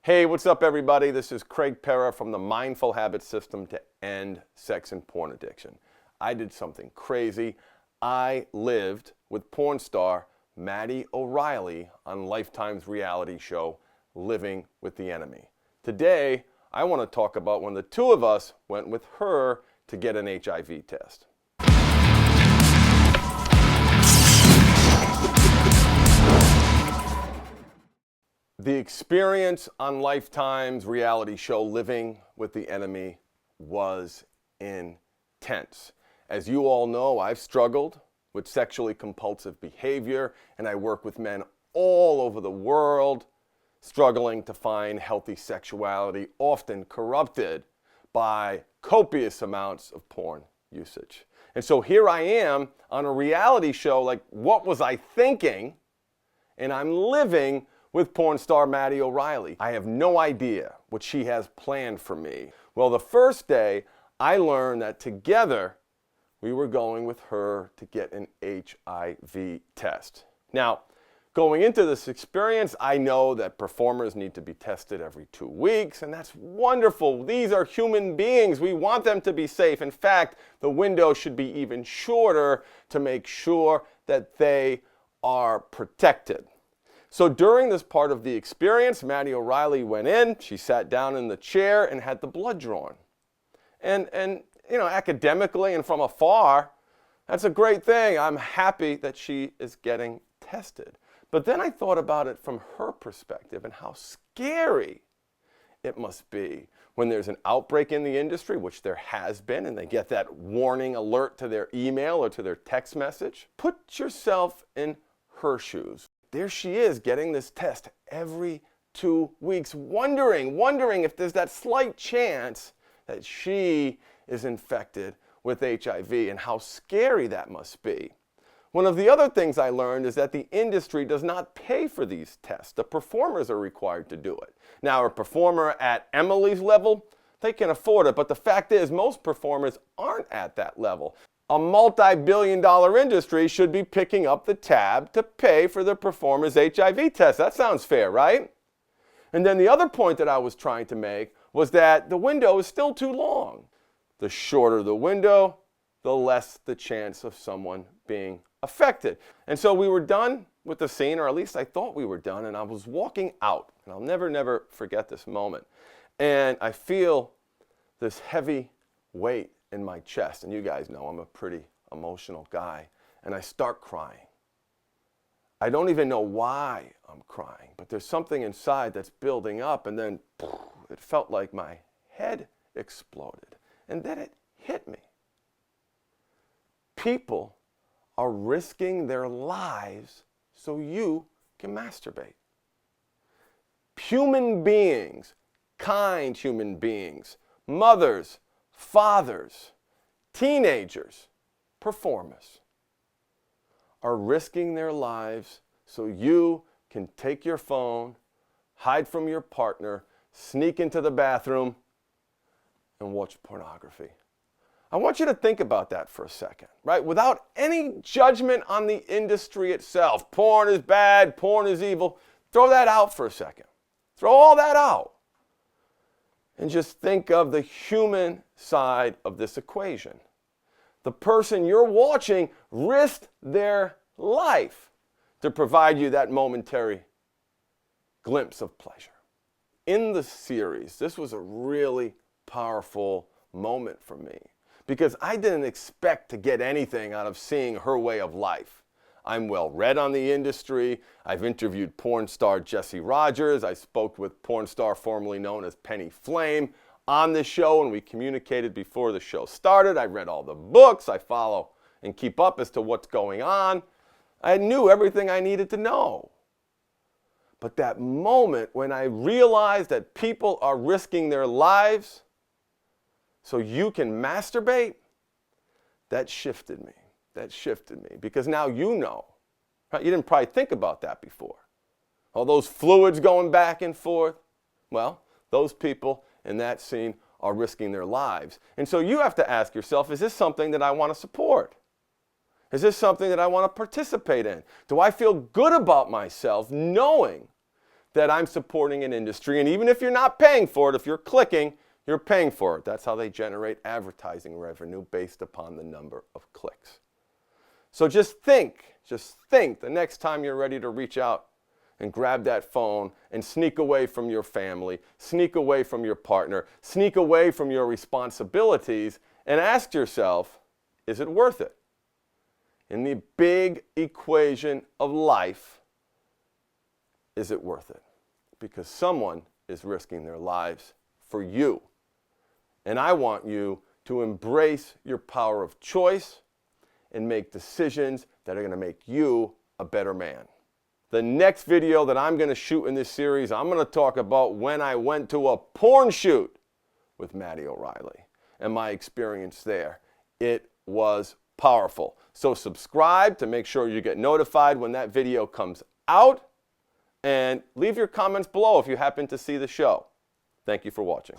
Hey, what's up, everybody? This is Perra from the Mindful Habit System to End Sex and Porn Addiction. I did something crazy. I lived with porn star Maddy O'Reilly on Lifetime's reality show, Living with the Enemy. Today, I want to talk about when the two of us went with her to get an HIV test. The experience on Lifetime's reality show, Living with the Enemy, was intense. As you all know, I've struggled with sexually compulsive behavior, and I work with men all over the world struggling to find healthy sexuality, often corrupted by copious amounts of porn usage. And so here I am on a reality show, like, what was I thinking? And I'm living with porn star Maddy O'Reilly. I have no idea what she has planned for me. Well, the first day, I learned that together, we were going with her to get an HIV test. Now, going into this experience, I know that performers need to be tested every 2 weeks, and that's wonderful. These are human beings. We want them to be safe. In fact, the window should be even shorter to make sure that they are protected. So during this part of the experience, Maddy O'Reilly went in, she sat down in the chair and had the blood drawn. And you know, academically and from afar, that's a great thing. I'm happy that she is getting tested. But then I thought about it from her perspective and how scary it must be when there's an outbreak in the industry, which there has been, and they get that warning alert to their email or to their text message. Put yourself in her shoes. There she is getting this test every 2 weeks, wondering if there's that slight chance that she is infected with HIV, and how scary that must be. One of the other things I learned is that the industry does not pay for these tests. The performers are required to do it. Now, a performer at Emily's level, they can afford it, but the fact is most performers aren't at that level. A multi-billion-dollar industry should be picking up the tab to pay for the performer's HIV test. That sounds fair, right? And then the other point that I was trying to make was that the window is still too long. The shorter the window, the less the chance of someone being affected. And so we were done with the scene, or at least I thought we were done, and I was walking out. And I'll never forget this moment. And I feel this heavy weight in my chest, and you guys know I'm a pretty emotional guy, and I start crying. I don't even know why I'm crying, but there's something inside that's building up, and then it felt like my head exploded, and then it hit me. People are risking their lives so you can masturbate. Human beings, kind human beings, mothers, fathers, teenagers, performers are risking their lives so you can take your phone, hide from your partner, sneak into the bathroom, and watch pornography. I want you to think about that for a second, right? Without any judgment on the industry itself. Porn is bad, porn is evil. Throw that out for a second. Throw all that out. And just think of the human side of this equation. The person you're watching risked their life to provide you that momentary glimpse of pleasure. In the series, this was a really powerful moment for me because I didn't expect to get anything out of seeing her way of life. I'm well read on the industry. I've interviewed porn star Jesse Rogers. I spoke with porn star formerly known as Penny Flame on the show, and we communicated before the show started. I read all the books. I follow and keep up as to what's going on. I knew everything I needed to know. But that moment when I realized that people are risking their lives so you can masturbate, that shifted me. That shifted me because now you know. Right? You didn't probably think about that before. All those fluids going back and forth. Well, those people in that scene are risking their lives. And so you have to ask yourself, is this something that I want to support? Is this something that I want to participate in? Do I feel good about myself knowing that I'm supporting an industry. And even if you're not paying for it, if you're clicking, you're paying for it. That's how they generate advertising revenue based upon the number of clicks. So just think the next time you're ready to reach out and grab that phone and sneak away from your family, sneak away from your partner, sneak away from your responsibilities, and ask yourself, is it worth it? In the big equation of life, is it worth it? Because someone is risking their lives for you. And I want you to embrace your power of choice and make decisions that are going to make you a better man. The next video that I'm going to shoot in this series, I'm going to talk about when I went to a porn shoot with Maddy O'Reilly and my experience there. It was powerful. So subscribe to make sure you get notified when that video comes out, and leave your comments below if you happen to see the show. Thank you for watching.